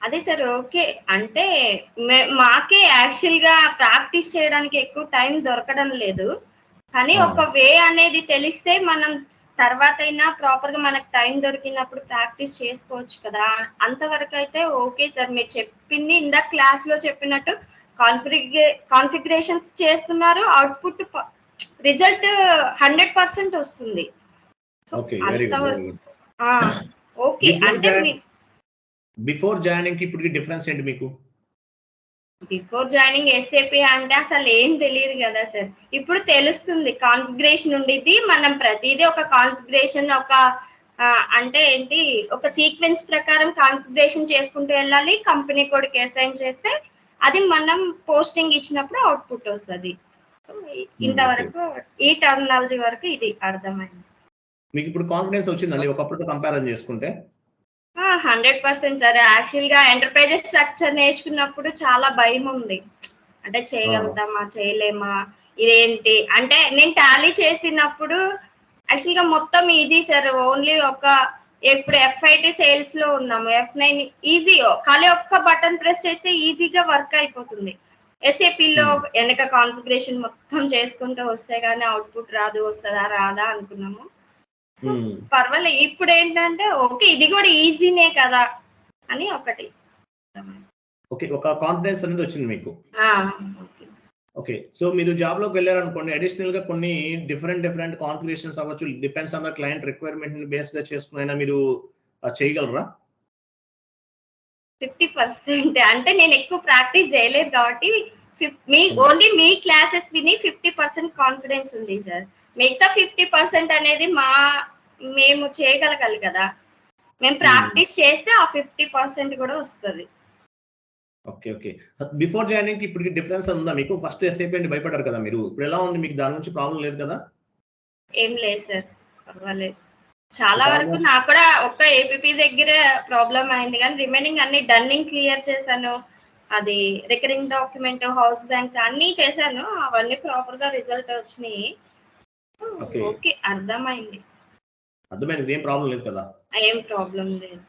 అదే sir. Okay. అంటే మాకే యాక్చువల్‌గా ప్రాక్టీస్ చేయడానికి ఎక్కువ టైం దొరకడం లేదు. కానీ ఒక వే అనేది తెలిస్తే మనం తర్వాతైనా ప్రాపర్‌గా మనకు టైం దొరికినప్పుడు ప్రాక్టీస్ చేసుకోవచ్చు కదా! అంతవరకైతే ఓకే సార్. మీరు చెప్పింది ఇందాక క్లాస్‌లో చెప్పినట్టు కాన్ఫిగరేషన్స్ చేస్తున్నారు. అవుట్‌పుట్ రిజల్ట్ 100% వస్తుంది. So, okay. Very good. Very అంతవరకు గుడ్. ఆ! ఓకే. అంటే బిఫోర్ జాయినింగ్‌కి ఇప్పటికి డిఫరెన్స్ ఏంటి మీకు? బిఫోర్ జాయినింగ్ ఎస్ఏపీ అంటే అసలేం తెలీదు గదా సార్. ఇప్పుడు తెలుస్తుంది. కాన్ఫిగరేషన్ ఉండిద్ది. మనం ప్రతీదీ ఒక కాన్ఫిగరేషన్ అంటే ఏంటి, ఒక సీక్వెన్స్ ప్రకారం కాన్ఫిగరేషన్ చేసుకుంటూ వెళ్ళాలి. కంపెనీ కోడ్‌కి అసైన్ చేస్తే అది మనం పోస్టింగ్ ఇచ్చినప్పుడు అవుట్‌పుట్ వస్తది. సో, ఇంతవరకు ఈ టర్మినాలజీ వరకు ఇది అర్థమైంది. మీకిప్పుడు కాన్ఫిడెన్స్ వచ్చిందండి ఒకప్పుడుతో కంపారిజన్ చేసుకుంటే? 100% సార్. యాక్చువల్‌గా ఎంటర్‌ప్రైజ్ స్ట్రక్చర్ నేర్చుకున్నప్పుడు చాలా భయముంది. అంటే చేయగలుగుతామా? చేయలేమా? ఇదేంటి? అంటే నేను టాలీ చేసినప్పుడు యాక్చువల్‌గా మొత్తం ఈజీ సార్. ఓన్లీ ఇప్పుడు ఎఫ్8 సేల్స్‌లో ఉన్నాము. ఎఫ్9 ఈజీ. ఖాళీ ఒక్క బటన్ ప్రెస్ చేస్తే ఈజీగా వర్క్ అయిపోతుంది. ఎస్ఏపీలో వెనక కాన్ఫిగరేషన్ మొత్తం చేసుకుంటూ వస్తే గాని అవుట్‌పుట్ రాదు. వస్తదా? రాదా? అనుకున్నాము. సో, పర్వాలేదు. ఇప్పుడేంటంటే ఓకే. ఇది కూడా ఈజీనే కదా! అని ఒకటి. ఓకే. ఒక కాన్ఫిడెన్స్ అనేది వచ్చింది మీకు. ఓకే. ఓకే. సో, మీరు జాబ్‌లోకి వెళ్లారనుకోండి అడిషనల్‌గా కొన్ని డిఫరెంట్ కాన్ఫిగరేషన్స్ అవ్వచ్చు. డిపెండ్స్ ఆన్ ద క్లయింట్ రిక్వైర్మెంట్‌ని బేస్‌గా చేసుకొనైనా మీరు చేయగలరా? 50% అంటే నేను ఎక్కువ ప్రాక్టీస్ చేయలేదు కాబట్టి ఓన్లీ మీ క్లాసెస్ విని 50% కాన్ఫిడెన్స్ ఉంది సార్. మిగతా 50% అనేది మేము చేయగలగాలి కదా! మేము ప్రాక్టీస్ చేస్తే ఆ 50% కూడా వస్తది. ఓకే. ఓకే. బిఫోర్ జాయినింగ్‌కి ఇప్పటికి డిఫరెన్స్ ఉందా మీకు? ఫస్ట్ ఎస్ఏపీ అంటే భయపడ్డారు కదా మీరు. ఇప్పుడు ఎలా ఉంది? మీకు దాని నుంచి ప్రాబ్లమ్ లేదు కదా? ఏం లేదు సార్. పర్వాలేదు. చాలా వరకు నాకు కూడా ఒక్క ఏపీపీ దగ్గర ప్రాబ్లమ్ అయింది కానీ రిమైనింగ్ అన్ని డన్నింగ్ క్లియర్ చేశాను. అది రికరింగ్ డాక్యుమెంట్, హౌస్ బ్యాంక్స్ అన్నీ చేశాను. అవన్నీ ప్రాపర్‌గా రిజల్ట్ వచ్చినాయి. ఓకే. అర్థమైంది. అర్థమైంది. ఏం ప్రాబ్లమ్ లేదు కదా? ఏం ప్రాబ్లమ్ లేదు.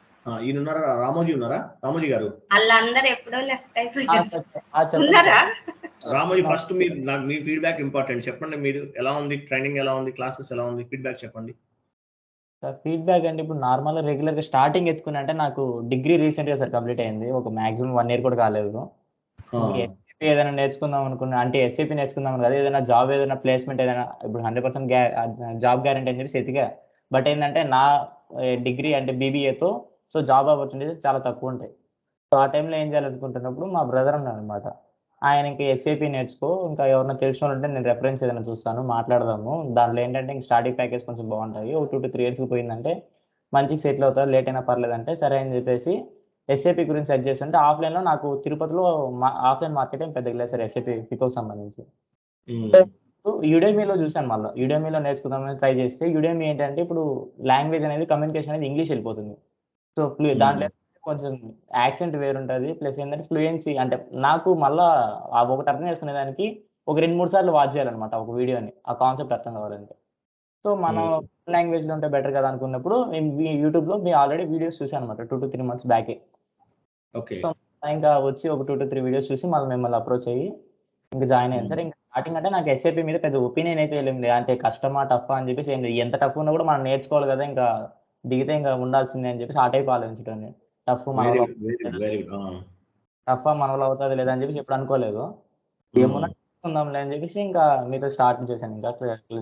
ఈయనున్నారా? రామోజీ ఉన్నారా? రామోజీ గారు. ఆళ్ళందరూ ఎప్పుడో లెఫ్ట్ అయిపోయారు. ఉన్నారా? రామోజీ ఫస్ట్ నాకు మీ ఫీడ్‌బ్యాక్ ఇంపార్టెంట్. చెప్పండి మీరు ఎలా ఉంది? ట్రైనింగ్ ఎలా ఉంది? క్లాసెస్ ఎలా ఉంది? ఫీడ్‌బ్యాక్ చెప్పండి. సార్ ఫీడ్‌బ్యాక్ అంటే ఇప్పుడు నార్మల్‌గా రెగ్యులర్‌గా స్టార్టింగ్ ఎత్తుకున్నా అంటే నాకు డిగ్రీ రీసెంట్‌గా సార్ కంప్లీట్ అయింది. ఒక మాక్సిమం 1 ఇయర్ కూడా కాలేదు. ఎస్ఏపీ ఏదైనా నేర్చుకుందాం అనుకున్నా అంటే ఎస్ఏపీ నేర్చుకుందాం కదా! ఏదైనా జాబ్ ఏదైనా ప్లేస్‌మెంట్ ఏదైనా ఇప్పుడు 100% జాబ్ గ్యారంటీ అని చెప్పేసి ఎతికా. బట్ ఏందంటే నా డిగ్రీ అంటే బీబీఏతో సో జాబ్ ఆపర్చునిటీస్ చాలా తక్కువుంటాయి. సో ఆ టైంలో ఏం చేయాలనుకుంటున్నప్పుడు మా బ్రదర్ ఉన్నాడనమాట. ఆయన ఇంకా ఎస్ఏపీ నేర్చుకో, ఇంకా ఎవరైనా తెలిసినోళ్ళుంటే నేను రెఫరెన్స్ ఏదైనా చూస్తాను, మాట్లాడదాము. దాంట్లో ఏంటంటే ఇంక స్టార్టింగ్ ప్యాకేజ్ కొంచెం బావుంటాయి. ఒక 2-3 ఇయర్స్‌కి పోయిందంటే మంచిగా సెటిల్ అవుతారు. లేట్ అయినా పర్లేదంటే సరే అని చెప్పేసి ఎస్ఏపీ గురించి సెర్చ్ చేస్తుంటే ఆఫ్‌లైన్‌లో నాకు తిరుపతిలో ఆఫ్‌లైన్ మార్కెట్ ఏం పెద్దగా లేదు సార్ ఎస్ఏపీ పికోకి సంబంధించి. యుడెమీలో చూసాను మళ్ళా. యుడెమీలో నేర్చుకుందామని ట్రై చేస్తే యుడెమీ ఏంటంటే ఇప్పుడు లాంగ్వేజ్ అనేది కమ్యూనికేషన్ అనేది ఇంగ్లీష్ వెళ్ళిపోతుంది. సో దాంట్లో కొంచెం యాక్సెంట్ వేరుంటది. ప్లస్ ఏంటంటే ఫ్లూయెన్సీ అంటే నాకు మళ్ళా ఒకటి అర్థం చేసుకునేదానికి ఒక 2, 3 సార్లు వాచ్ చేయాలనమాట ఒక వీడియోని. ఆ కాన్సెప్ట్ అర్థం కావాలంటే. సో మనం లాంగ్వేజ్‌లో ఉంటే బెటర్ కదా అనుకున్నప్పుడు నేను యూట్యూబ్‌లో ఆల్రెడీ వీడియోస్ చూసాననమాట 2-3 మంత్స్ బ్యాకే. ఓకే. సో ఇంకా వచ్చి ఒక 2-3 వీడియోస్ చూసి మళ్ళీ మిమ్మల్ని అప్రోచ్ అయ్యి ఇంక జాయిన్ అయ్యాను సార్. ఇంక స్టార్టింగ్ అంటే నాకు ఎస్ఏపీ మీద పెద్ద ఒపీనియన్ అయితే ఏం లేదు. అంటే కష్టమా, టఫా అని చెప్పేసి ఏం లేదు. ఎంత టఫ్ ఉన్నా కూడా మనం నేర్చుకోవాలి కదా! ఇంకా దిగితే ఇంకా ఉండాల్సిందే అని చెప్పేసి ఆ టైప్ ఆలోచించేటోడిని. టఫ్ మన వల్ల వెరీ గుడ్. టఫా మన వల్ల అవుతది లేదా అని చెప్పేసి ఎప్పుడు అనుకోలేదు. ఏమున్నా నేర్చుకుందాంలే అని చెప్పేసి ఇంకా మీతో స్టార్ట్ చేశాను ఇంకా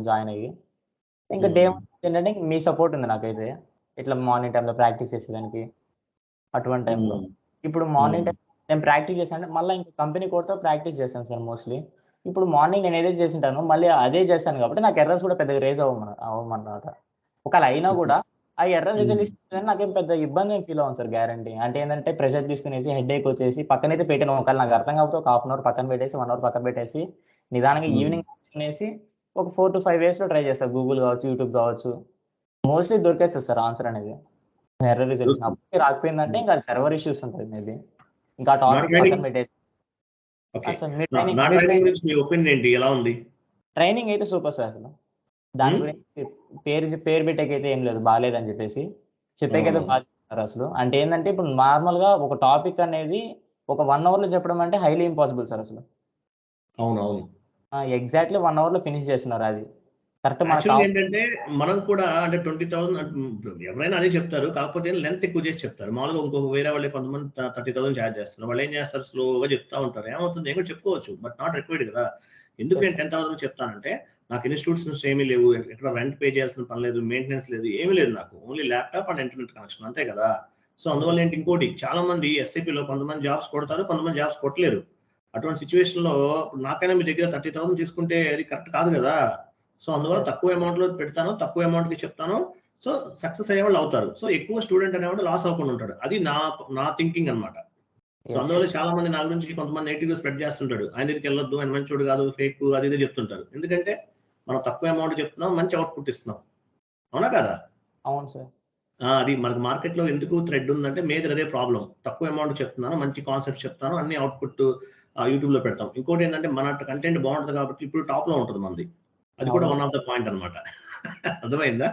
జాయిన్ అయ్యి. ఇంకా డే 1 ఏంటంటే మీ సపోర్ట్ ఉంది నాకైతే. ఇట్లా మార్నింగ్ టైమ్‌లో ప్రాక్టీస్ చేసేదానికి అటువంటి టైంలో. ఇప్పుడు మార్నింగ్ టైమ్ నేను ప్రాక్టీస్ చేశానంటే మళ్ళా ఇంక కంపెనీ కోడ్‌తో ప్రాక్టీస్ చేశాను సార్ మోస్ట్‌లీ. ఇప్పుడు మార్నింగ్ నేను ఏదైతే చేసుంటానో మళ్ళీ అదే చేశాను కాబట్టి నాకు ఎర్రర్స్ కూడా పెద్దగా రైజ్ అవ్వమన్నమాట. ఒకవేళ అయినా కూడా ఆ ఎర్రర్ రిజల్యూషన్ నాకేం పెద్ద ఇబ్బంది ఏం ఫీల్ అవ్వను సార్ గ్యారంటీ. అంటే ఏందంటే ప్రెషర్ తీసుకునేసి హెడేక్ వచ్చేసి పక్కనైతే పెట్టాను. ఒకవేళ నాకు అర్థం కాకపోతే ఒక హాఫ్ అన్ అవర్ పక్కన పెట్టేసి, 1 అవర్ పక్కన పెట్టేసి నిదానంగా ఈవినింగ్ కూర్చునేసి ఒక 4-5 డేస్‌లో ట్రై చేస్తా. గూగుల్ కావచ్చు, యూట్యూబ్ కావచ్చు. మోస్ట్‌లీ దొరికేస్తది సార్ ఆన్సర్ అనేది. ఎర్రర్ రిజల్యూషన్ అప్పటికి రాకపోయిందంటే ఇంకా సర్వర్ ఇష్యూస్ ఉంటది మేబీ. ఇంకా ఆ టాపిక్ పక్కన పెట్టేసి. సార్ మీ ట్రైనింగ్ గురించి మీ ఒపీనియన్ ఏంటి? ఎలా ఉంది? ట్రైనింగ్ అయితే సూపర్ సార్ అసలు. దాని గురించి పేరు పెట్టేకైతే ఏం లేదు బాలేదని చెప్పేసి. చెప్పేకైతే సార్ అసలు. అంటే ఏందంటే ఇప్పుడు నార్మల్‌గా ఒక టాపిక్ అనేది ఒక 1 అవర్‌లో చెప్పడం అంటే హైలీ ఇంపాసిబుల్ సార్ అసలు. అవునవును. ఎగ్జాక్ట్‌లీ 1 అవర్‌లో ఫినిష్ చేస్తున్నారు అది. కరెక్ట్ మనకు యాక్చువల్‌గా ఏంటంటే మనం కూడా అంటే 20,000 ఎవరైనా అదే చెప్తారు. కాకపోతే లెంత్ ఎక్కువ చేసి చెప్తారు. మామూలుగా ఇంకొక వేరే వాళ్ళే కొంతమంది 30,000 చార్జ్ చేస్తున్నారు. వాళ్ళు ఏం చేస్తారు స్లోగా చెప్తా ఉంటారు. ఏమవుతుంది నేను కూడా చెప్పుకోవచ్చు. బట్ నాట్ రిక్వైర్డ్ కదా! ఎందుకు నేను 10,000 చెప్తానంటే నాకు ఇన్‌స్టిట్యూట్స్ ఏమీ లేవు. ఎక్కడ రెంట్ పే చేయాల్సిన పని లేదు. మెయింటెనెన్స్ లేదు. ఏమీ లేదు నాకు. Only laptop and internet connection అంతే కదా! సో, అందువల్ల ఏంటి ఇంకోటి చాలా మంది ఎస్‌ఐపీలో కొంతమంది జాబ్స్ కొడతారు. కొంతమంది జాబ్స్ కొట్టలేరు. అటువంటి సిట్యుయేషన్‌లో ఇప్పుడు నాకైనా మీ దగ్గర 30,000 తీసుకుంటే అది కరెక్ట్ కాదు కదా! సో, అందువల్ల తక్కువ అమౌంట్‌లో పెడతాను. తక్కువ అమౌంట్‌కి చెప్తాను. సో, సక్సెస్ అయ్యేవాళ్ళు అవుతారు. సో, ఎక్కువ స్టూడెంట్ అనేవాడు లాస్ అవ్వకుండా ఉంటాడు. అది నా థింకింగ్ అన్నమాట. So, yes. అందువల్ల చాలా మంది నా గురించి కొంతమంది నెగెటివ్‌గా స్ప్రెడ్ చేస్తుంటాడు. ఆయన దగ్గరికెళ్ళొద్దు. ఆయన మంచోడు కాదు. ఫేక్ అది ఇది చెప్తుంటారు. ఎందుకంటే మనం తక్కువ అమౌంట్ చెప్తున్నాం. మంచి అవుట్‌పుట్ ఇస్తున్నాం. అవునా కాదా? అవును సార్. అది మనకు మార్కెట్‌లో ఎందుకు థ్రెడ్ ఉందంటే మేజర్ అదే ప్రాబ్లమ్. తక్కువ అమౌంట్ చెప్తున్నాను. మంచి కాన్సెప్ట్స్ చెప్తాను. అన్ని అవుట్‌పుట్ యూట్యూబ్‌లో పెడతాం. ఇంకోటేంటంటే మన కంటెంట్ బావుంటది కాబట్టి ఇప్పుడు టాప్‌లో ఉంటది మనది. అది కూడా అవును. వన్ ఆఫ్ ద పాయింట్ అన్నమాట. అర్థమైందా?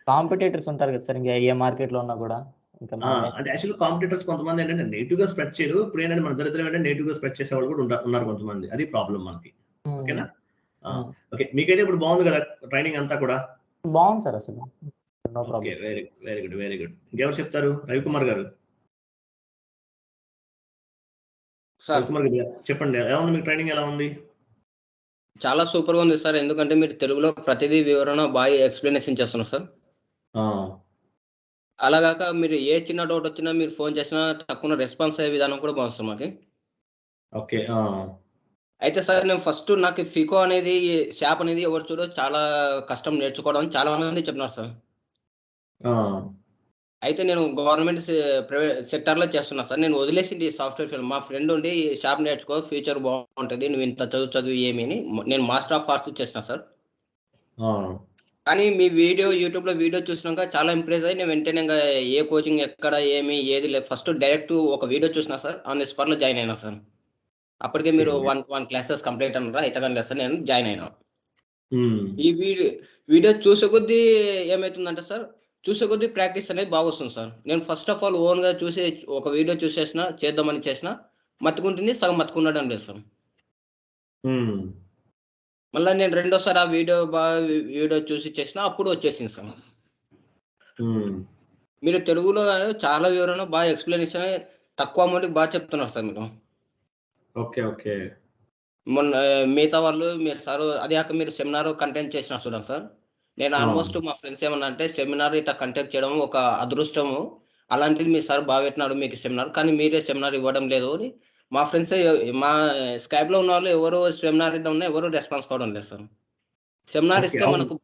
కాంపిటీటర్స్ ఉంటారు కదా సార్ ఇంకా ఏ మార్కెట్‌లో ఉన్నా కూడా. ఇంకా ఆ! మనమే అంటే యాక్చువల్‌గా కాంపిటీటర్స్ కొంతమంది ఏంటంటే నెగెటివ్‌గా స్ప్రెడ్ చేయరు. ఇప్పుడేంటంటే మన దరిద్రం ఏంటంటే నెగెటివ్‌గా స్ప్రెడ్ చేసేవాళ్ళు కూడా ఉన్నారు కొంతమంది. అది ప్రాబ్లమ్ మనకి. హ్మ్. ఓకేనా? ఆ! హ్మ్. ఓకే. మీకైతే ఇప్పుడు బావుంది కదా! ట్రైనింగ్ అంతా కూడా. బావుంది సార్ అసలు. No okay. Problem. Very good. Very good. ఇంకెవరు చెప్తారు? రవికుమార్ గారు. సార్ రవికుమార్ గారు చెప్పండి. ఎలా ఉంది మీకు ట్రైనింగ్ ఎలా ఉంది? చాలా సూపర్‌గా ఉంది సార్. ఎందుకంటే మీరు తెలుగులో ప్రతిదీ వివరణ బాగా ఎక్స్‌ప్లనేషన్ చేస్తున్నారు సార్. ఆ! అలాగాక మీరు ఏ చిన్న డౌట్ వచ్చినా మీరు ఫోన్ చేసినా టక్కున రెస్పాన్స్ అయ్యే విధానం కూడా బాగుంది సార్ మాకి. ఓకే. ఆ! అయితే సార్ నేను ఫస్ట్ నాకు ఫికో అనేది షాప్ అనేది ఎవరు చూడో చాలా కష్టం నేర్చుకోవడం అని చాలా మంది చెప్పినారు సార్. ఆ! అయితే నేను గవర్నమెంట్ ప్రైవేట్ సెక్టార్‌లో చేస్తున్నా సార్. నేను వదిలేసింది ఈ సాఫ్ట్‌వేర్ ఫీల్డ్. మా ఫ్రెండ్ ఉండి "ఈ షాప్ నేర్చుకో ఫ్యూచర్ బాగుంటది. నువ్వు ఇంత చదువు ఏమి" అని నేను మాస్టర్ ఆఫ్ ఆర్ట్స్ చేసిన సార్. ఆ! కానీ మీ యూట్యూబ్‌లో వీడియో చూసినాక చాలా ఇంప్రెస్ అయ్యి నేను వెంటనే ఇంగ ఏ కోచింగ్ ఎక్కడ ఏమి ఏది లేదు. ఫస్ట్ డైరెక్ట్ ఒక వీడియో చూసినా సార్. ఆన్ ది స్పాట్‌లో జాయిన్ అయినా సార్. అప్పటికే ఓకే. మీరు 1 క్లాసెస్ కంప్లీట్ అన్నారు. అయితే గాని లేదు సార్ నేను జాయిన్ అయినా. హ్మ్. ఈ వీడియో చూసే కొద్దీ ఏమైతుందంటే సార్, చూసే కొద్దీ ప్రాక్టీస్ అనేది బాగొస్తుంది సార్. నేను ఫస్ట్ ఆఫ్ ఆల్ ఓన్‌గా చూసి ఒక వీడియో చూసేసిన, చేద్దామని చేసిన, మతికుంటుంది. సగం మతికుండడం లేదు సార్. హ్మ్. మళ్ళా నేను రెండోసారి ఆ వీడియో చూసి చేసిన అప్పుడు వచ్చేసింది సార్. హ్మ్. మీరు తెలుగులో చాలా వివరణ బాగా ఎక్స్‌ప్లనేషన్ తక్కువ అమౌంట్‌కి చెప్తున్నారు సార్ మీరు. ఓకే. ఓకే. మొన్న మిగతా వాళ్ళు మీరు సారు అది కాక మీరు సెమినార్ కంటెంట్ చేసినారు చూడండి సార్. నేను ఆ! ఆల్మోస్ట్ మా ఫ్రెండ్స్ ఏమన్నారంటే సెమినార్ ఇట్లా కంటెక్ట్ చేయడం ఒక అదృష్టము. అలాంటిది మీ సార్ పెట్టినాడు మీకు సెమినార్. కానీ మీరే సెమినార్ ఇవ్వడం లేదు అని మా ఫ్రెండ్సే మా స్కైప్‌లో ఉన్నవాళ్ళు ఎవరు సెమినార్ ఇద్దామన్నా ఎవరు రెస్పాన్స్ కావడం లేదు సార్. Seminar okay. ఇస్తే అవును. మనకు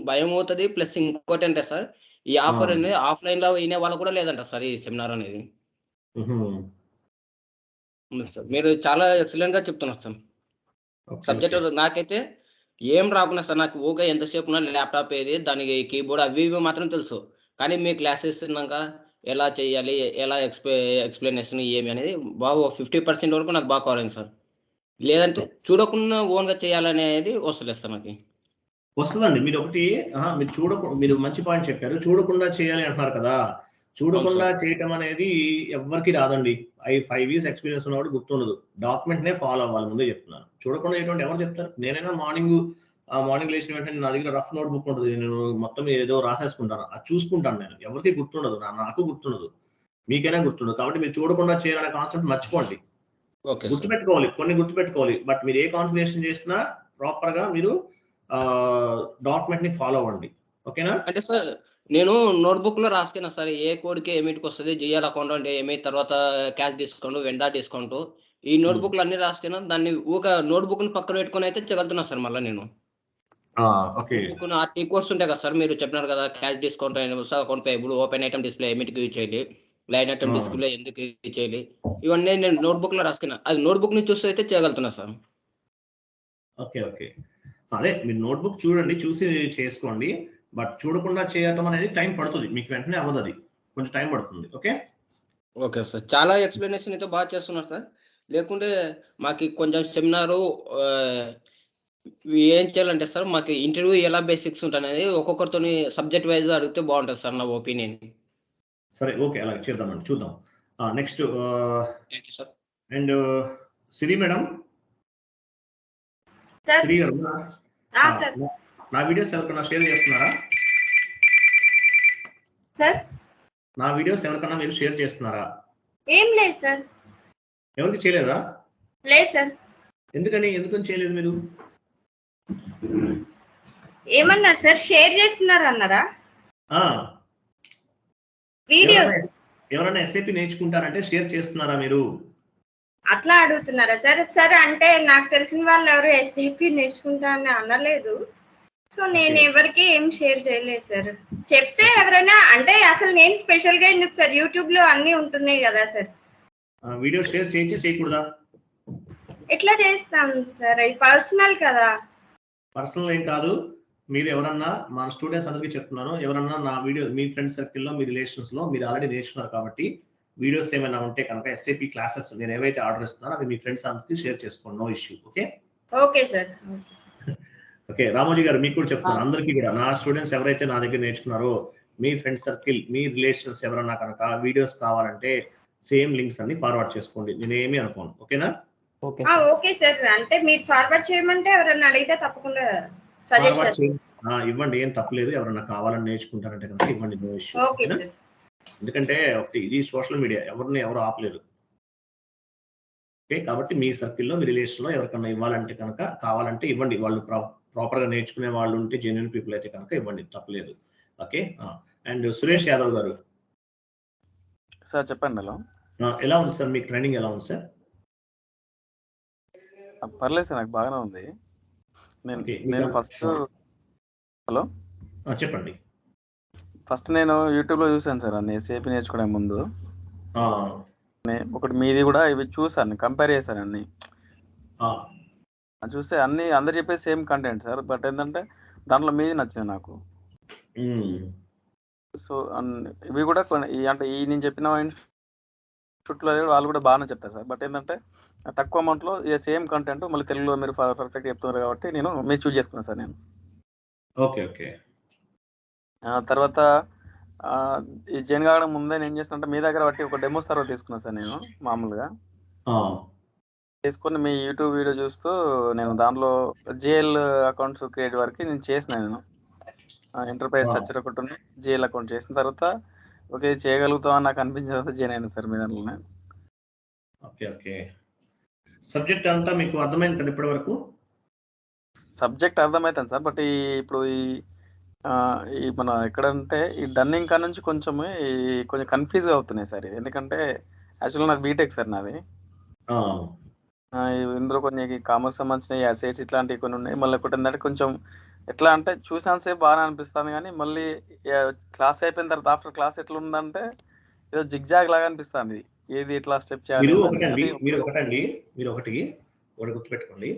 భయం అవుతది. ప్లస్ ఇంకోటంటే సార్ ఈ ఆ! ఆఫర్ అనేది ఆఫ్‌లైన్‌లో వినే వాళ్ళు కూడా లేదంట సార్ ఈ సెమినార్ అనేది. హుహు. ఉంది సార్. మీరు చాలా ఎక్సలెంట్‌గా చెప్తున్నారు సార్. ఓకే. Subject okay. నాకైతే ఏం రాకున్నా సార్. నాకు ఊకే ఎంతసేపున్నా ల్యాప్‌టాప్ ఏది, దానికి కీబోర్డ్ అవి ఇవి మాత్రం తెలుసు. కానీ మీ క్లాసెస్ ఇన్నాక ఎలా చేయాలి? ఎలా ఎక్స్‌ప్లనేషన్ ఏమి అనేది బాగా 50% వరకు నాకు బాగా కవర్ అయింది సార్. లేదంటే చూడకుండా ఓన్‌గా చేయాలనేది వస్తలేదు సార్ నాకి. వస్తదండి. మీరు మంచి పాయింట్ చెప్పారు. చూడకుండా చేయాలి అంటున్నారు కదా! అవును చూడకుండా సార్. చేయటం అనేది ఎవ్వరికీ రాదండి. 5 ఇయర్స్ ఎక్స్‌పీరియన్స్ ఉన్నవాడు గుర్తుండదు. డాక్యుమెంట్‌నే ఫాలో అవ్వాలి ముందే చెప్తున్నాను. చూడకుండా చేయటం ఎవరు చెప్తారు? నేనైనా మార్నింగ్ లేచిన వెంటనే నా దగ్గర రఫ్ నోట్ బుక్ ఉంటది. నేను మొత్తం ఏదో రాసేసుకుంటాను. అది చూసుకుంటాను నేను. ఎవరికీ గుర్తుండదు. నాకు గుర్తుండదు. మీకైనా గుర్తుండదు. కాబట్టి మీరు చూడకుండా చేయాలనే కాన్సెప్ట్ మర్చిపోండి. Okay sir. గుర్తుపెట్టుకోవాలి. కొన్ని గుర్తుపెట్టుకోవాలి. బట్ మీరు ఏ కాన్ఫిగరేషన్ చేసినా ప్రాపర్‌గా మీరు డాక్యుమెంట్‌ని ఫాలో అవ్వండి. ఓకేనా? అంటే సార్ నేను నోట్‌బుక్‌లో రాసుకున్నా సార్. ఏ కోడ్‌కి ఏమిటికొస్తది, జీఎల్ అకౌంట్ అంటే ఏమి, తర్వాత క్యాష్ డిస్కౌంట్, వెండర్ డిస్కౌంట్ ఈ హ్మ్. నోట్‌బుక్‌లో అన్నీ రాసుకున్నా. దాన్ని నోట్‌బుక్‌ని పక్కన పెట్టుకొని అయితే చేయగలుగుతున్నా సార్ మళ్ళా నేను. ఆ! ఓకే. నోట్‌బుక్‌ను ఆ టీ కోడ్స్ ఉంటాయి కదా సార్. మీరు చెప్పినారు కదా! క్యాష్ డిస్కౌంట్ అయిన account payable, open item display ఏమిటికి యూజ్ చేయాలి, లైన్ ఐటెమ్ ఆ! డిస్‌ప్లే ఎందుకు యూజ్ చేయాలి, ఇవన్నీ నేను నోట్‌బుక్‌లో రాసుకున్నా. అది నోట్‌బుక్‌ని చూసి అయితే చేయగలుగుతున్నా సార్. ఓకే. ఓకే. అదే మీరు నోట్‌బుక్ చూడండి. చూసి చేసుకోండి. బట్ చూడకుండా చేయటం అనేది టైం పడుతది. మీకు వెంటనే అవ్వదది. కొంచెం టైం పడుతుంది. ఓకే? Okay sir. చాలా ఎక్స్‌ప్లనేషన్ అయితే చేస్తున్నారు సార్. లేకుంటే మాకి కొంచెం సెమినారు ఆహ్, ఏం చేయాలంటే సార్ మాకు ఇంటర్వ్యూ ఎలా బేసిక్స్ ఉంటాయనేది ఒక్కొక్కరితోని సబ్జెక్ట్ వైస్‌గా అడిగితే బావుంటది సార్ నా ఒపీనియన్. సరే, ఓకే, అలాగే చేద్దామండి, చూద్దాం. Next thank you sir. And Siri madam, sir Siri garu sir నా వీడియోస్ ఎవరికన్నా షేర్ చేస్తున్నారా? సార్ నా వీడియోస్ ఎవరికన్నా మీరు షేర్ చేస్తున్నారా? ఏం లేదు సార్. ఎవరికి చేయలేదా? లేదు సార్. ఎందుకని చేయలేదు మీరు? ఏమన్నారు సార్? షేర్ చేస్తున్నారు అన్నారా? వీడియోస్ ఎవరైనా ఎస్ఐపి నేర్చుకుంటారంటే షేర్ చేస్తున్నారా మీరు? అట్లా అడుగుతున్నారా సార్? సార్ అంటే నాకు తెలిసిన వాళ్ళు ఎవరు ఎస్ఐపి నేర్చుకుంటారని అనలేదు. సో నేను ఎవరికి ఏం షేర్ చేయలేదు సార్. చెప్తే ఎవరైనా అంటే అసలు నేను స్పెషల్ గా ఎందుకు సార్, యూట్యూబ్ లో అన్ని ఉంటున్నాయి కదా సార్. వీడియో షేర్ చేయకూడదా? ఎట్లా చేస్తాం సార్? ఇది పర్సనల్ కదా. పర్సనల్ ఏం కాదు. మీరు ఎవరన్నా, మన స్టూడెంట్స్ అందరికీ చెప్తున్నాను, ఎవరన్నా నా వీడియో మీ ఫ్రెండ్ సర్కిల్లో, మీ రిలేషన్స్ లో మీరు ఆల్రెడీ నేర్చుకున్నారు కాబట్టి వీడియోస్ ఏమైనా ఉంటే కనుక ఎస్ఐపి క్లాసెస్ నేను ఏవైతే ఆర్డర్ ఇస్తున్నానో అది మీ ఫ్రెండ్స్ అందరికీ షేర్ చేసుకోండి. No issue. Okay okay sir. Okay, Ramoji గారు మీకు కూడా చెప్తాను, అందరికీ కూడా నా స్టూడెంట్స్ ఎవరైతే నా దగ్గర నేర్చుకున్నారో మీ ఫ్రెండ్ సర్కిల్, మీ రిలేషన్స్ ఎవరన్నా కనుక వీడియోస్ కావాలంటే సేమ్ లింక్స్ అన్ని ఫార్వర్డ్ చేసుకోండి. నేను ఏమీ అనుకోను. ఓకేనా? Okay sir. అంటే మీరు ఫార్వర్డ్ చేయమంటే ఎవరన్నా అడిగితే తప్పకుండా ఇవ్వండి, ఏం తప్పలేదు. ఎవరన్నా కావాలని నేర్చుకుంటారంటే కనుక ఇవ్వండి, నో ఇష్యూ. ఎందుకంటే ఒకటి ఇది సోషల్ మీడియా, ఎవరు ఆపలేరు. ఓకే, కాబట్టి మీ సర్కిల్లో, మీ రిలేషన్లో ఎవరికన్నా ఇవ్వాలంటే కనుక, కావాలంటే ఇవ్వండి. వాళ్ళు ప్రాపర్గా నేర్చుకునే వాళ్ళు ఉంటే, జెన్యున్ పీపుల్ అయితే కనుక ఇవ్వండి, తప్పలేదు. ఓకే. అండ్ సురేష్ యాదవ్ గారు సార్ చెప్పండి. హలో, ఎలా ఉంది సార్? మీకు ట్రైనింగ్ ఎలా ఉంది సార్? పర్లేదు సార్, నాకు బాగానే ఉంది. నేను ఫస్ట్ హలో చెప్పండి. ఫస్ట్ నేను యూట్యూబ్లో చూసాను సార్ అన్ని ఎస్ఏపి నేర్చుకోవడం ముందు. ఒకటి మీది కూడా ఇవి చూసాను, కంపేర్ చేశాను అన్ని. చూస్తే అన్ని అందరు చెప్పే సేమ్ కంటెంట్ సార్, బట్ ఏంటంటే దాంట్లో మీది నచ్చింది నాకు. సో ఇవి కూడా కొన్ని అంటే ఈ నేను చెప్పిన ఇన్స్టిట్యూట్లో వాళ్ళు కూడా బాగానే చెప్తారు సార్, బట్ ఏంటంటే తక్కువ అమౌంట్లో సేమ్ కంటెంట్ మళ్ళీ తెలుగులో మీరు పర్ఫెక్ట్ చెప్తున్నారు కాబట్టి నేను మీరు చూస్ చేసుకున్నాను సార్ నేను. Okay okay. తర్వాత ఈ జాయిన్ కావడం ముందే నేను ఏం చేసినంటే మీ దగ్గర బట్టి ఒక డెమో సర్వర్ తీసుకున్నాను సార్ నేను మామూలుగా. తీసుకుని మీ యూట్యూబ్ వీడియో చూస్తూ నేను దాంట్లో జిఎల్ అకౌంట్స్ క్రియేట్ వరకు నేను చేసిన. నేను ఎంటర్ప్రైజ్ స్ట్రక్చర్ ఒకటి ఉంది, జిఎల్ అకౌంట్ చేసిన తర్వాత ఓకే చేయగలుగుతామని నాకు అనిపించిన తర్వాత జాయిన్ అయినా సార్ మీ దాంట్లో నేను. Okay okay. సబ్జెక్ట్ అంతా మీకు అర్థమైంది కదా ఇప్పటి వరకు? సబ్జెక్ట్ అర్థమవుతుంది సార్, బట్ ఇప్పుడు ఈ మన ఎక్కడంటే ఈ డన్నింగ్ కా నుంచి కొంచెం కన్ఫ్యూజ్ అవుతున్నాయి సార్. ఎందుకంటే యాక్చువల్గా నాకు బీటెక్ సార్ నాది. ఇందులో కొన్ని కామర్స్ సంబంధించిన అసెట్స్ ఇట్లాంటివి కొన్ని ఉన్నాయి. మళ్ళీ ఒకటి ఏంటంటే కొంచెం ఎట్లా అంటే చూసినంతసేపు బాగానే అనిపిస్తుంది, కానీ మళ్ళీ క్లాస్ అయిపోయిన తర్వాత ఆఫ్టర్ క్లాస్ ఎట్లా ఉందంటే ఏదో జిగ్జాగ్ లాగా అనిపిస్తుంది. ఏది ఎట్లా స్టెప్ చేయాలి. మీరు ఒకటి గుర్తుపెట్టుకోండి,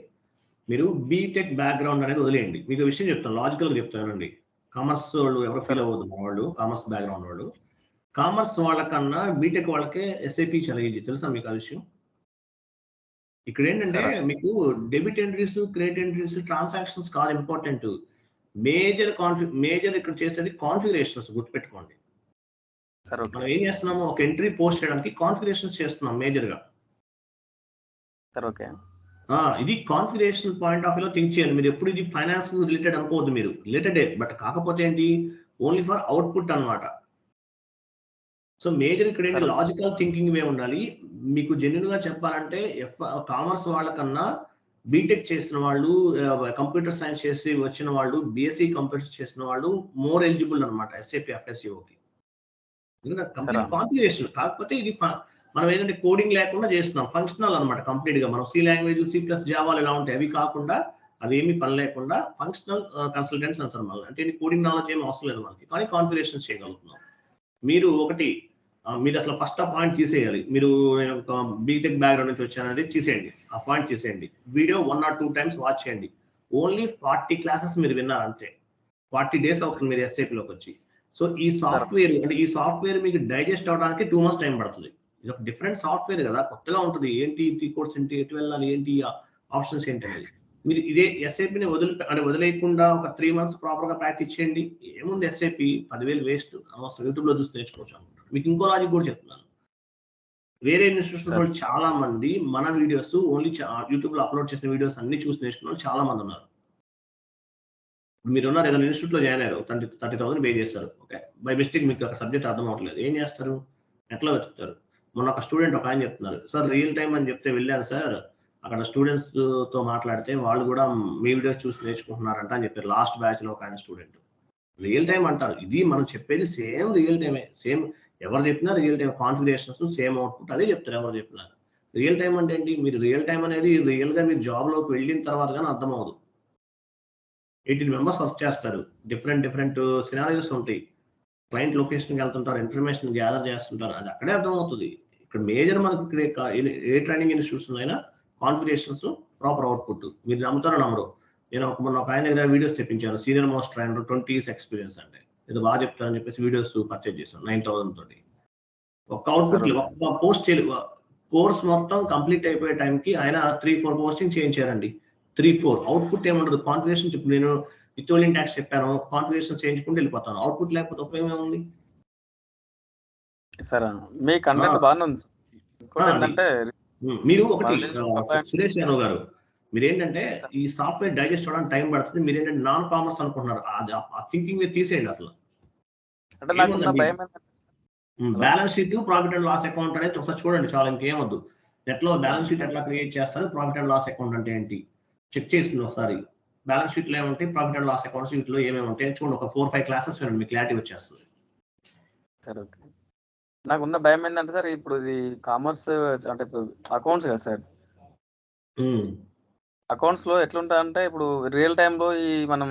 మీరు బీటెక్ బ్యాక్గ్రౌండ్ అనేది వదిలేయండి. మీకు విషయం చెప్తాను, లాజికల్గా చెప్తానండి. కామర్స్ వాళ్ళు ఎవరు ఫీల్ అవ్వదు, వాళ్ళు కామర్స్ బ్యాక్గ్రౌండ్ వాళ్ళు. కామర్స్ వాళ్ళకన్నా బీటెక్ వాళ్ళకే ఎస్ఐపి చాలా ఈజీ, తెలుసా మీకు ఆ విషయం? ఇక్కడ ఏంటంటే మీకు debit entries, credit entries, transactions కాదు ఇంపార్టెంట్. మేజర్ ఇక్కడ చేసేది కాన్ఫిగరేషన్స్. గుర్తుపెట్టుకోండి, మనం ఏం చేస్తున్నాము, ఒక ఎంట్రీ పోస్ట్ చేయడానికి కాన్ఫిగరేషన్స్ చేస్తున్నాం మేజర్గా. ఇది కాన్ఫిగరేషన్ పాయింట్ ఆఫ్ వ్యూలో థింక్ చేయాలి మీరు. ఎప్పుడు ఇది ఫైనాన్స్ రిలేటెడ్ అనుకోవద్దు మీరు, రిలేటెడే, బట్ కాకపోతే ఏంటి, ఓన్లీ ఫర్ అవుట్పుట్ అనమాట. సో మేజర్ ఇక్కడ ఏంటి, లాజికల్ థింకింగ్ వే ఉండాలి. మీకు జెన్యున్ గా చెప్పాలంటే కామర్స్ వాళ్ళకన్నా బీటెక్ చేసిన వాళ్ళు, కంప్యూటర్ సైన్స్ చేసి వచ్చిన వాళ్ళు, బిఎస్సి కంప్యూటర్స్ చేసిన వాళ్ళు మోర్ ఎలిజిబుల్ అనమాట ఎస్ఏపి ఎఫ్ఎస్సిఓకి. Complete configuration. కాకపోతే ఇది మనం ఏంటంటే కోడింగ్ లేకుండా చేస్తున్నాం, ఫంక్షనల్ అనమాట కంప్లీట్ గా. మనం సి లాంగ్వేజ్, సి ప్లస్ జావాలు ఎలా ఉంటాయి అవి కాకుండా, అవి ఏమి పని లేకుండా ఫంక్షనల్ కన్సల్టెంట్స్ అంటారు మళ్ళీ. అంటే కోడింగ్ నాలెడ్జ్ ఏమి అవసరం లేదు మనకి, కానీ కాన్ఫిగరేషన్ చేయగలుగుతున్నాం. మీరు మీరు అసలు ఫస్ట్ ఆ పాయింట్ తీసేయాలి. మీరు బీటెక్ బ్యాక్గ్రౌండ్ నుంచి వచ్చానది తీసేయండి, ఆ పాయింట్ తీసేయండి. వీడియో 1 or 2 times వాచ్ చేయండి. ఓన్లీ 40 classes మీరు విన్నారు అంతే. 40 days అవుతుంది మీరు ఎస్ఐపిలోకి వచ్చి. సో ఈ సాఫ్ట్వేర్ అంటే ఈ సాఫ్ట్వేర్ మీకు డైజెస్ట్ అవడానికి 2 months టైం పడుతుంది. ఇది ఒక డిఫరెంట్ సాఫ్ట్వేర్ కదా, కొత్తగా ఉంటుంది. ఏంటి కోర్స్ ఏంటి, ఎటు వెళ్ళాలి, ఏంటి ఆప్షన్స్ ఏంటి అనేది మీరు ఇదే ఎస్ఐపిని వదిలేయకుండా ఒక 3 months ప్రాపర్ గా ప్రాక్టీస్ చేయండి. ఏముంది ఎస్ఐపి 10,000 వేస్ట్, అవసరం యూట్యూబ్ లో చూసి నేర్చుకోవచ్చు అనుకుంటారు. మీకు ఇంకో లాజిక్ కూడా చెప్తున్నాను. వేరే ఇన్స్టిట్యూషన్స్ వాళ్ళు చాలా మంది మన వీడియోస్ ఓన్లీ యూట్యూబ్ లో అప్లోడ్ చేసిన వీడియోస్ అన్ని చూసి నేర్చుకున్న వాళ్ళు చాలా మంది ఉన్నారు. మీరున్నారు ఏదైనా ఇన్స్టిట్యూట్ లో జాయిన్ అయ్యారు, 30,000 పే చేస్తారు. ఓకే, బై మిస్టేక్ మీకు ఒక సబ్జెక్ట్ అర్థం అవ్వట్లేదు, ఏం చేస్తారు? ఎట్లా వెతుకుతారు? మొన్న ఒక స్టూడెంట్ ఒక ఆయన చెప్తున్నారు, సార్ రియల్ టైం అని చెప్తే వెళ్ళాను సార్, అక్కడ స్టూడెంట్స్ తో మాట్లాడితే వాళ్ళు కూడా మీ వీడియోస్ చూసి నేర్చుకుంటున్నారంట అని చెప్పారు. లాస్ట్ బ్యాచ్ లో ఒక ఆయన స్టూడెంట్. రియల్ టైం అంటారు, ఇది మనం చెప్పేది సేమ్ రియల్ టైమే. సేమ్ ఎవరు చెప్పినా real time configurations same output అదే చెప్తారు ఎవరు చెప్పినా. రియల్ టైం అంటే ఏంటి? మీరు రియల్ టైం అనేది రియల్ గా మీరు జాబ్ లోకి వెళ్ళిన తర్వాత కానీ అర్థం అవ్వదు. 18 members వర్క్ చేస్తారు, డిఫరెంట్ సినారియోస్ ఉంటాయి. క్లయింట్ లొకేషన్కి వెళ్తుంటారు, ఇన్ఫర్మేషన్ గ్యాదర్ చేస్తుంటారు, అది అక్కడే అర్థం అవుతుంది. ఇక్కడ మేజర్ మనకి ఏ ట్రైనింగ్ ఇన్స్టిట్యూషన్ అయినా కాన్ఫిగరేషన్స్, ప్రాపర్ అవుట్పుట్. మీరు నమ్ముతారో నమ్మరు, నేను మొన్న ఒక ఆయన దగ్గర వీడియోస్ తెప్పించాను, senior most trainer 20 years experience అంటే ఏదో బాగా చెప్తారని చెప్పేసి వీడియోస్ పర్చేజ్ చేశాను 9,000 తోటి. ఒక అవుట్పుట్ ఒక పోస్ట్ కోర్స్ మొత్తం కంప్లీట్ అయిపోయే టైంకి ఆయన 3-4 పోస్టింగ్ చేయించారండి. 3-4 అవుట్పుట్ ఏముండదు. కాన్ఫిగరేషన్ చెప్పి నేను వితోలింగ్ ట్యాక్స్ చెప్పాను, కాన్ఫిగరేషన్ చేయించుకుంటూ వెళ్ళిపోతాను. అవుట్పుట్ లేకపోతే ఉపయోగం ఉంది సరే, మీ కంటెంట్ బాగానే ఉంది. ఇంకోటి ఏంటంటే మీరు ఒకటి సురేష్ యాదవ్ గారు, మీరేంటంటే ఈ సాఫ్ట్వేర్ డైజెస్ట్ అవడానికి టైం పడుతుంది. మీరేంటంటే నాన్ కామర్స్ అనుకుంటున్నారు, ఆ థింకింగ్ తీసేయండి అసలు. అంటే నాకు భయం balance sheet, profit and loss account అనేది ఒకసారి చూడండి చాలా, ఇంకేమొద్దు. నెట్లో బ్యాలెన్స్ షీట్ ఎట్లా క్రియేట్ చేస్తారు, ప్రాఫిట్ అండ్ లాస్ అకౌంట్ అంటే ఏంటి చెక్ చేస్తుంది ఒకసారి. బ్యాలెన్స్ షీట్ లో ఏముంటాయి, ప్రాఫిట్ అండ్ లాస్ అకౌంట్స్ వీటిలో ఏమేమి ఉంటాయి చూడండి. ఒక 4-5 క్లాసెస్ వినండి, మీకు క్లారిటీ వచ్చేస్తుంది. సరే, ఓకే. నాకున్న భయం ఏంటంటే సార్, ఇప్పుడు ఇది కామర్స్ అంటే అకౌంట్స్ కదా సార్, అకౌంట్స్ లో ఎట్లుంటా ఇప్పుడు రియల్ టైంలో ఈ మనం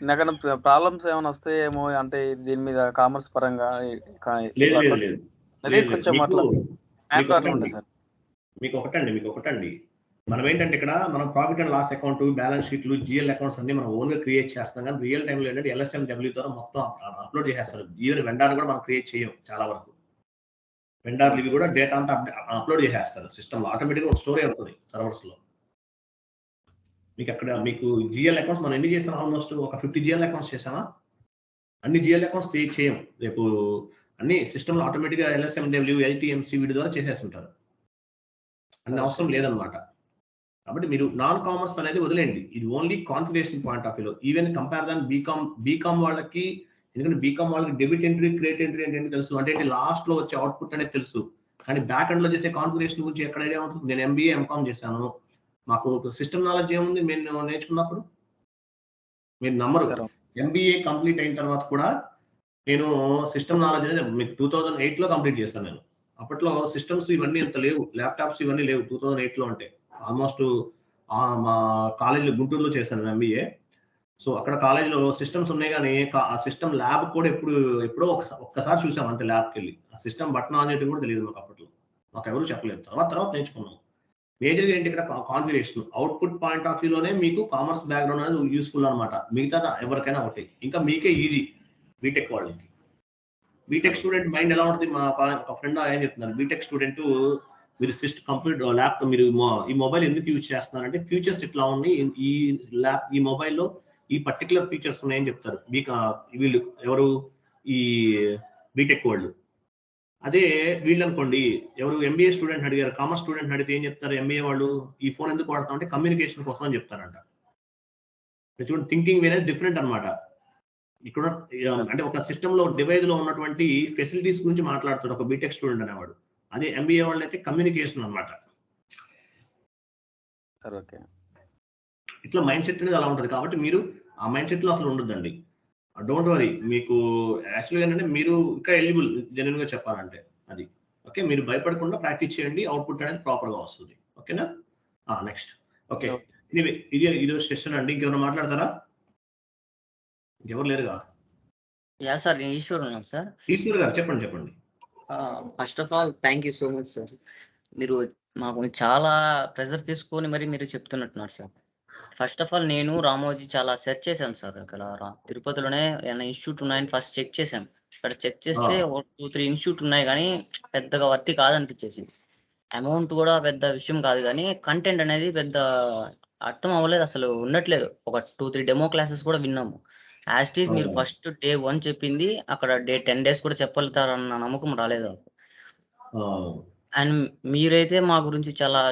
నాకన్నా ప్రాబ్లమ్స్ ఏమైనా వస్తాయేమో అంటే దీని మీద కామర్స్ పరంగా కొంచెం అట్లా మీకు ఒకటండి మనం ఏంటంటే ఇక్కడ మనం profit and loss account, balance షీట్లు, జిఎల్ అకౌంట్స్ అన్ని మనం ఓన్ గా క్రియేట్ చేస్తాం. కానీ రియల్ టైంలో ఏంటంటే LSMW ద్వారా మొత్తం అప్లోడ్ చేసేస్తారు. ఈవెన్ వెండర్ కూడా మనం క్రియేట్ చేయం చాలా వరకు. వెండర్లు ఇవి కూడా డేటా అంతా అప్లోడ్ చేసేస్తారు సిస్టమ్ లో, ఆటోమేటిక్ గా స్టోర్ అవుతుంది సర్వర్స్ లో. మీకు అక్కడ మీకు జిఎల్ అకౌంట్స్ మనం ఎన్ని చేసాం, ఆల్మోస్ట్ ఒక 50 జిఎల్ అకౌంట్స్ చేసామా? అన్ని జిఎల్ అకౌంట్స్ క్రియేట్ చేయం. రేపు అన్ని సిస్టమ్ లో ఆటోమేటిక్ గా LSMW, LTMC వీటి ద్వారా చేసేస్తుంటారు, అన్ని అవసరం లేదనమాట. కాబట్టి మీరు నాన్ కామర్స్ అనేది వదిలేండి, ఇది ఓన్లీ కాన్ఫిగరేషన్ పాయింట్ ఆఫ్ వ్యూలో. ఈవెన్ కంపేర్ దాన్ బీకామ్ వాళ్ళకి, ఎందుకంటే బీకామ్ వాళ్ళకి డెబిట్ ఎంట్రీ, క్రెడిట్ ఎంట్రీ అంటే తెలుసు, అంటే లాస్ట్ లో వచ్చే అవుట్పుట్ అనేది తెలుసు. కానీ బ్యాక్ ఎండ్ లో చేసే కాన్ఫిగరేషన్ గురించి ఎక్కడ ఐడియా ఉంటుంది? నేను MBA MCOM చేశాను, మాకు సిస్టమ్ నాలెడ్జ్ ఏముంది మేము నేర్చుకున్నప్పుడు? మీరు నమ్మరు, MBA కంప్లీట్ అయిన తర్వాత కూడా నేను సిస్టమ్ నాలెడ్జ్ అనేది మీకు 2008లో కంప్లీట్ చేశాను నేను. అప్పట్లో సిస్టమ్స్ ఇవన్నీ ఎంత లేవు, ల్యాప్టాప్స్ ఇవన్నీ లేవు 2008లో. అంటే ఆల్మోస్ట్ మా కాలేజీలో గుంటూరులో చేశాను MBA. సో అక్కడ కాలేజీలో సిస్టమ్స్ ఉన్నాయి, కానీ ఆ సిస్టమ్ ల్యాబ్ కూడా ఎప్పుడో ఒక్కసారి చూసాం అంతే. ల్యాబ్కి వెళ్ళి ఆ సిస్టమ్ బటన్ ఆన్ చేయడం కూడా తెలియదు మాకు అప్పట్లో, మాకు ఎవరు చెప్పలేదు. తర్వాత నేర్చుకున్నాం. మేజర్గా ఏంటి ఇక్కడ కాన్ఫిగరేషన్, అవుట్పుట్ పాయింట్ ఆఫ్ వ్యూలోనే మీకు కామర్స్ బ్యాక్గ్రౌండ్ అనేది యూస్ఫుల్ అనమాట. మిగతా ఎవరికైనా ఒకటి, ఇంకా మీకే ఈజీ బీటెక్ వాళ్ళకి. బీటెక్ స్టూడెంట్ మైండ్ ఎలా ఉంటుంది? మా ఒక ఫ్రెండ్ ఏం చెప్తున్నారు, బీటెక్ స్టూడెంట్ మీరు సిస్టమ్ కంప్యూటర్ ల్యాప్టాప్ మీరు ఈ మొబైల్ ఎందుకు యూజ్ చేస్తున్నారంటే ఫ్యూచర్స్ ఇట్లా ఉన్నాయి, ఈ మొబైల్లో ఈ పర్టికులర్ ఫీచర్స్ ఉన్నాయని చెప్తారు. వీళ్ళు ఎవరు? ఈ బీటెక్ వాళ్ళు. అదే వీళ్ళు అనుకోండి, ఎవరు MBA స్టూడెంట్ అడిగారు, కామర్స్ స్టూడెంట్ అడిగితే ఏం చెప్తారు MBA వాళ్ళు? ఈ ఫోన్ ఎందుకు వాడతాం అంటే కమ్యూనికేషన్ కోసం అని చెప్తారంట. చూడండి, థింకింగ్ అనేది డిఫరెంట్ అనమాట. ఇక్కడ అంటే ఒక సిస్టమ్ లో డివైజ్ లో ఉన్నటువంటి ఫెసిలిటీస్ గురించి మాట్లాడతాడు ఒక బీటెక్ స్టూడెంట్ అనేవాడు. అదే MBA వాళ్ళు అయితే కమ్యూనికేషన్ అనమాట. ఇట్లా మైండ్ సెట్ అనేది అలా ఉంటుంది. కాబట్టి మీరు ఆ మైండ్ సెట్ లో అసలు ఉండొద్దండి. డోంట్ వరీ, మీకు యాక్చువల్గా ఏంటంటే మీరు ఇంకా ఎలిజిబుల్ జెన్యున్ గా చెప్పాలంటే అది. ఓకే, మీరు భయపడకుండా ప్రాక్టీస్ చేయండి, అవుట్పుట్ అనేది ప్రాపర్ గా వస్తుంది. ఓకేనా? నెక్స్ట్. ఓకే, ఇది సెషన్ అండి. ఇంకెవరైనా మాట్లాడతారా? ఇంకెవరు లేరుగా? యా సార్, ఈశ్వర్ ఉన్నాను సార్. ఈశ్వర్ గారు చెప్పండి. First of all thank you so much sir. మీరు మాకు చాలా ప్రెజర్ తీసుకొని మరి మీరు చెప్తున్నట్టున్నారు సార్. ఫస్ట్ ఆఫ్ ఆల్ నేను రామోజీ చాలా సెర్చ్ చేశాం సార్. ఇక్కడ తిరుపతిలోనే ఏమైనా ఇన్స్టిట్యూట్ ఉన్నాయని ఫస్ట్ చెక్ చేసాం. ఇక్కడ చెక్ చేస్తే 2-3 ఇన్స్టిట్యూట్ ఉన్నాయి, కానీ పెద్దగా వర్తి కాదనిపించేసి. అమౌంట్ కూడా పెద్ద విషయం కాదు కానీ కంటెంట్ అనేది పెద్ద అర్థం అవ్వలేదు, అసలు ఉండట్లేదు. ఒక 2-3 డెమో క్లాసెస్ కూడా విన్నాము. యాజ్ టీజ్ మీరు ఫస్ట్ డే 1 చెప్పింది అక్కడ 10 డేస్ కూడా చెప్పగలుగుతారన్న నమ్మకం రాలేదు. అండ్ మీరైతే మా గురించి చాలా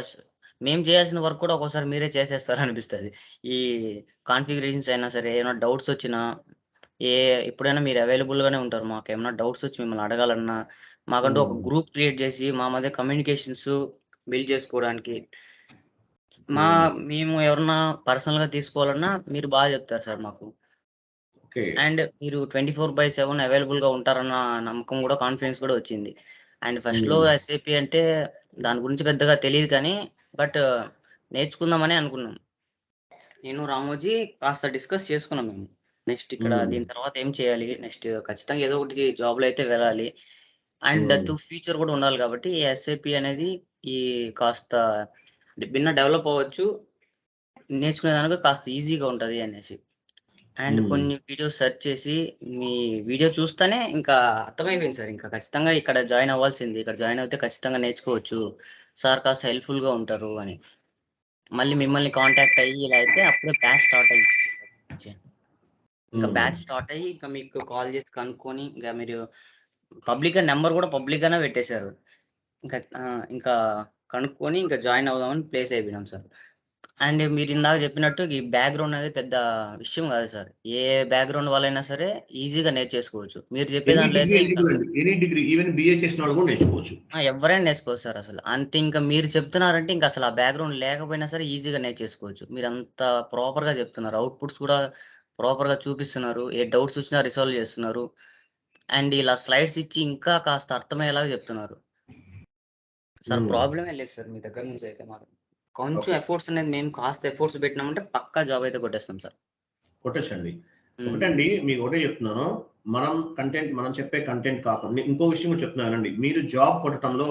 మేము చేయాల్సిన వర్క్ కూడా ఒక్కోసారి మీరే చేసేస్తారు అనిపిస్తుంది. ఈ కాన్ఫిగరేషన్స్ అయినా సరే, ఏమైనా డౌట్స్ వచ్చినా ఎప్పుడైనా మీరు అవైలబుల్గానే ఉంటారు. మాకు ఏమైనా డౌట్స్ వచ్చి మిమ్మల్ని అడగాలన్నా, మాకంటూ ఒక గ్రూప్ క్రియేట్ చేసి మా మధ్య కమ్యూనికేషన్స్ బిల్డ్ చేసుకోవడానికి, మేము ఎవరన్నా పర్సనల్గా తీసుకోవాలన్నా మీరు బాగా చెప్తారు సార్ మాకు. అండ్ మీరు 24/7 అవైలబుల్గా ఉంటారన్న నమ్మకం కూడా, కాన్ఫిడెన్స్ కూడా వచ్చింది. అండ్ ఫస్ట్లో ఎస్ఏపి అంటే దాని గురించి పెద్దగా తెలియదు కానీ బట్ నేర్చుకుందామని అనుకున్నాం. నేను రామోజీ కాస్త డిస్కస్ చేసుకున్నాం మేము. నెక్స్ట్ ఇక్కడ దీని తర్వాత ఏం చేయాలి, నెక్స్ట్ ఖచ్చితంగా ఏదో ఒకటి జాబ్లో అయితే వెళ్ళాలి. అండ్ దట్ ఫ్యూచర్ కూడా ఉండాలి కాబట్టి ఎస్ఏపి అనేది ఈ కాస్త భిన్న డెవలప్ అవ్వచ్చు, నేర్చుకునేదానికి కాస్త ఈజీగా ఉంటుంది అనేసి. అండ్ కొన్ని వీడియోస్ సెర్చ్ చేసి మీ వీడియో చూస్తేనే ఇంకా అర్థమైపోయింది సార్, ఇంకా ఖచ్చితంగా ఇక్కడ జాయిన్ అవ్వాల్సింది, ఇక్కడ జాయిన్ అయితే ఖచ్చితంగా నేర్చుకోవచ్చు, సార్ కాస్త హెల్ప్ఫుల్గా ఉంటారు అని. మళ్ళీ మిమ్మల్ని కాంటాక్ట్ అయ్యి ఇలా అయితే అప్పుడే బ్యాచ్ స్టార్ట్ అయ్యింది. ఇంకా బ్యాచ్ స్టార్ట్ అయ్యి ఇంకా మీకు కాల్ చేసి కనుక్కొని ఇంకా మీరు పబ్లిక్గా నెంబర్ కూడా పబ్లిక్గానే పెట్టేశారు. ఇంకా కనుక్కొని ఇంకా జాయిన్ అవుదామని ప్లేస్ అయిపోయినాం సార్. అండ్ మీరు ఇందాక చెప్పినట్టు ఈ బ్యాక్గ్రౌండ్ అనేది పెద్ద విషయం కాదు సార్. ఏ బ్యాక్గ్రౌండ్ వాళ్ళైనా సరే ఈజీగా నేర్చేసుకోవచ్చు. మీరు చెప్పే దాంట్లో అయితే ఎవరైనా నేర్చుకోవచ్చు సార్. అసలు అంతే, ఇంకా మీరు చెప్తున్నారంటే ఇంకా అసలు ఆ బ్యాక్గ్రౌండ్ లేకపోయినా సరే ఈజీగా నేర్చేసుకోవచ్చు. మీరు అంత ప్రాపర్గా చెప్తున్నారు, అవుట్పుట్స్ కూడా ప్రాపర్గా చూపిస్తున్నారు, ఏ డౌట్స్ వచ్చినా రిసాల్వ్ చేస్తున్నారు. అండ్ ఇలా స్లైడ్స్ ఇచ్చి ఇంకా కాస్త అర్థమయ్యేలాగా చెప్తున్నారు సార్. ప్రాబ్లమే లేదు సార్ మీ దగ్గర నుంచి అయితే. మాకు కొంచెం ఎఫర్ట్స్ అనేది మేము కాస్త ఎఫర్ట్స్ పెట్టినామంటే పక్కా జాబ్ అయితే కొట్టేస్తాం సార్. కొట్టేసండి. ఒకటండి మీకు ఒకటే చెప్తున్నాను, మనం చెప్పే కంటెంట్ కాకుండా ఇంకో విషయం కూడా చెప్తున్నానండి. మీరు జాబ్ కొట్టడంలో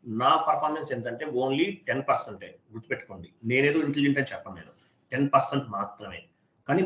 నా పర్ఫార్మెన్స్ ఎంతంటే ఓన్లీ 10%. గుర్తుపెట్టుకోండి, నేనేదో ఇంటెలిజెంట్ అని చెప్పను, నేను 10% మాత్రమే. కానీ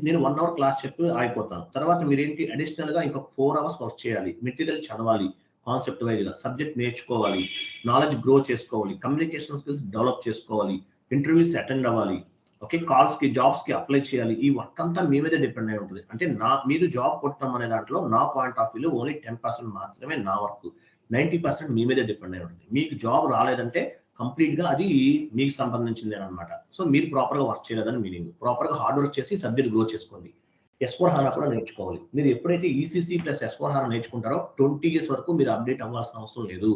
నేను 1 అవర్ క్లాస్ చెప్పి ఆగిపోతాను. తర్వాత మీరేంటి అడిషనల్ గా ఇంకొక 4 అవర్స్ వర్క్ చేయాలి, మెటీరియల్ చదవాలి, కాన్సెప్ట్ వైజ్గా సబ్జెక్ట్ నేర్చుకోవాలి, నాలెడ్జ్ గ్రో చేసుకోవాలి, కమ్యూనికేషన్ స్కిల్స్ డెవలప్ చేసుకోవాలి, ఇంటర్వ్యూస్ అటెండ్ అవ్వాలి, ఓకే, కాల్స్కి జాబ్స్కి అప్లై చేయాలి. ఈ వర్క్ అంతా మీ మీదే డిపెండ్ అయి ఉంటుంది. అంటే మీరు జాబ్ కొట్టడం అనే దాంట్లో నా పాయింట్ ఆఫ్ వ్యూలో ఓన్లీ 10% మాత్రమే నా వర్క్, 90% మీ మీదే డిపెండ్ అయి ఉంటుంది. మీకు జాబ్ రాలేదంటే కంప్లీట్గా అది మీకు సంబంధించింది అనమాట. సో మీరు ప్రాపర్గా వర్క్ చేయలేదని మీనింగ్. ప్రాపర్గా హార్డ్ వర్క్ చేసి సబ్జెక్ట్ గ్రో చేసుకోండి. S/4HANA కూడా నేర్చుకోవాలి. మీరు ఎప్పుడైతే ECC ప్లస్ S/4HANA నేర్చుకుంటారో 20 years వరకు మీరు అప్డేట్ అవ్వాల్సిన అవసరం లేదు.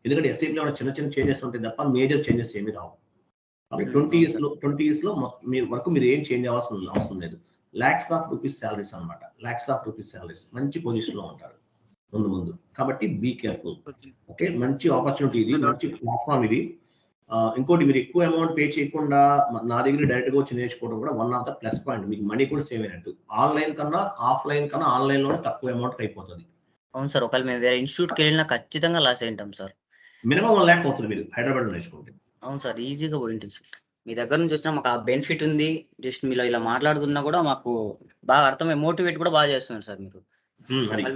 ఎందుకంటే SAPలో చిన్న చిన్న చేంజెస్ ఉంటాయి తప్ప మేజర్ చేంజెస్ ఏమి రావు. కాబట్టి 20 years లో మీ వరకు మీరు ఏం చేంజ్ అవ్వాల్సిన అవసరం లేదు. lakhs of rupees salaries అనమాట, lakhs of rupees salaries, మంచి పొజిషన్ లో ఉంటారు ముందు. కాబట్టి బీ కేర్ఫుల్. ఓకే, మంచి ఆపర్చునిటీ ఇది, మంచి ప్లాట్ఫామ్ ఇది. ఇంకోటి, మీరు ఎక్కువ అమౌంట్ పే చేయకుండా నా దగ్గర డైరెక్ట్ గా వచ్చి నేర్చుకోవడం కూడా one of the plus point. మీకు మనీ కూడా సేవ్ అయినట్టు. ఆన్లైన్ కన్నా ఆఫ్లైన్ కన్నా ఆన్లైన్ లోనే తక్కువ అమౌంట్ అయిపోతుంది. అవును సార్, ఒకవేళ మేము వేరే ఇన్స్టిట్యూట్కి వెళ్ళినా ఖచ్చితంగా లాస్ అయింటాం సార్. మినిమం 1 lakh అవుతుంది మీరు హైదరాబాద్ నేర్చుకుంటే. అవును సార్, ఈజీగా పోయింది సార్. మీ దగ్గర నుంచి వచ్చినా మాకు ఆ బెనిఫిట్ ఉంది. జస్ట్ మీలో ఇలా మాట్లాడుతున్నా కూడా మాకు బాగా అర్థమై మోటివేట్ కూడా బాగా చేస్తున్నారు సార్ మీరు.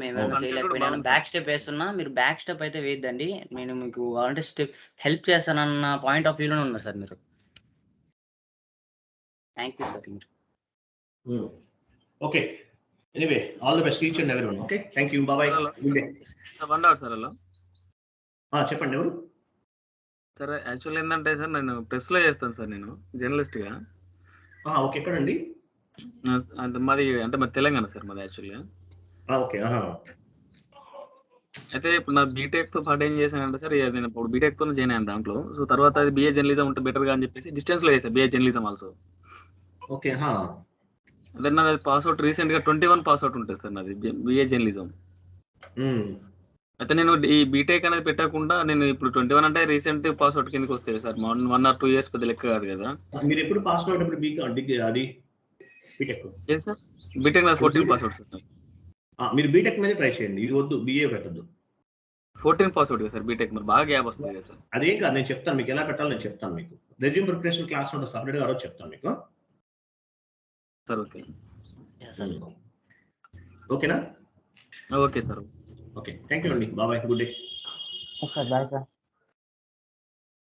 మేము చేయలేకపోయినా బ్యాక్ స్టెప్ వేస్తున్నా, మీరు బ్యాక్ స్టెప్ అయితే వేయద్దండి, నేను మీకు అంటే స్టెప్ హెల్ప్ చేస్తానన్న పాయింట్ ఆఫ్ వ్యూలోనే ఉన్నారు సార్ మీరు. Thank you sir. మీరు okay, anyway all the best each and everyone. Okay, thank you, bye. Good day sir. Hello, చెప్పండి ఎవరు సార్? యాక్చువల్ ఏంటంటే సార్, నేను ప్రెస్లో చేస్తాను సార్, నేను జర్నలిస్ట్గా. ఓకే, ఎక్కడండి? మాది తెలంగాణ సార్, మాది యాక్చువల్గా. ఓకే. అయితే ఇప్పుడు నా బీటెక్ తో పాటు ఏం చేశానంటే సార్, నేను ఇప్పుడు బీటెక్ తో జాయిన్ అయ్యాను దాంట్లో. సో తర్వాత అది BA జర్నలిజం ఉంటే బెటర్ గా అని చెప్పేసి డిస్టెన్స్ లో చేశాను, BA జర్నలిజం ఆల్సో. ఓకే. అదే నాది పాస్అవుట్ రీసెంట్ గా 21 పాస్అవుట్ ఉంటుంది సార్ నాది, BA జర్నలిజం. అయితే నేను ఈ బీటెక్ అనేది పెట్టకుండా నేను ఇప్పుడు 21 అంటే రీసెంట్ పాస్అవుట్ కిందకి వస్తాయి సార్. 1 or 2 years పెద్ద లెక్క కాదు కదా. మీరు ఎప్పుడు పాస్ అవుట్? ఇప్పుడు అది బీటెక్ సార్, బీటెక్ నాది 14 పాస్అవుట్ సార్. మీరు బీటెక్ మీద ట్రై చేయండి, ఇది వద్దు, BA పెట్టద్దు. 14 పాస్అవుట్ కదా సార్ బీటెక్, మరి బాగా గ్యాప్ వస్తుంది కదా సార్. అదేం కాదు, నేను చెప్తాను మీకు ఎలా పెట్టాలో. నేను చెప్తాను మీకు, రెజ్యూమ్ ప్రిపరేషన్ క్లాస్ ఉంటుంది సపరేట్ గా, రోజు చెప్తాను మీకు సార్. ఓకే, ఓకేనా? Okay sir. Okay, thank you అండి, bye, good day. Sir bye sir.